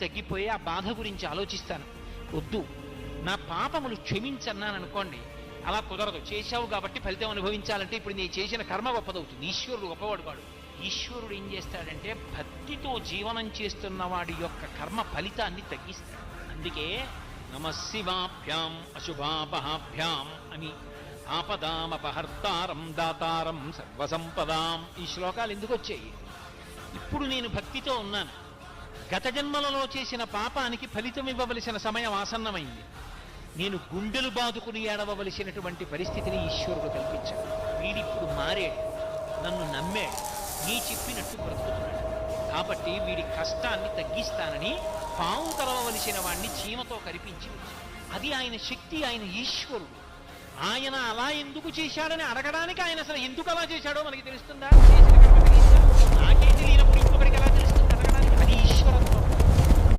తగ్గిపోయి ఆ బాధ గురించి ఆలోచిస్తాను. వద్దు, నా పాపములు క్షమించన్నాను అనుకోండి, అలా కుదరదు. చేశావు కాబట్టి ఫలితం అనుభవించాలంటే ఇప్పుడు నేను చేసిన కర్మ గొప్పదవుతుంది. ఈశ్వరుడు గొప్పవాడు కాడు. ఈశ్వరుడు ఏం చేస్తాడంటే భక్తితో జీవనం చేస్తున్న వాడి యొక్క కర్మ ఫలితాన్ని తగ్గిస్తాడు. అందుకే నమశివాభ్యాం అశుభాపహాభ్యాం అని ఆపదామపహర్తారం దాతారం సర్వసంపదాం ఈ శ్లోకాలు ఎందుకు వచ్చాయి? ఇప్పుడు నేను భక్తితో ఉన్నాను. గత జన్మలలో చేసిన పాపానికి ఫలితం ఇవ్వవలసిన సమయం ఆసన్నమైంది. నేను గుండెలు బాదుకుని ఏడవలసినటువంటి పరిస్థితిని ఈశ్వరుడు కల్పించాడు. వీడిప్పుడు మారాడు, నన్ను నమ్మాడు, నీ చెప్పినట్టు బ్రతుకుతున్నాడు. కాబట్టి వీడి కష్టాన్ని తగ్గిస్తానని పాము తరవలసిన వాడిని చీమతో కరిపించి అది ఆయన శక్తి, ఆయన ఈశ్వరుడు. ఆయన అలా ఎందుకు చేశాడని అడగడానికి ఆయన అసలు ఎందుకు అలా చేశాడో మనకి తెలుస్తుందా? నాకే తెలియనప్పుడు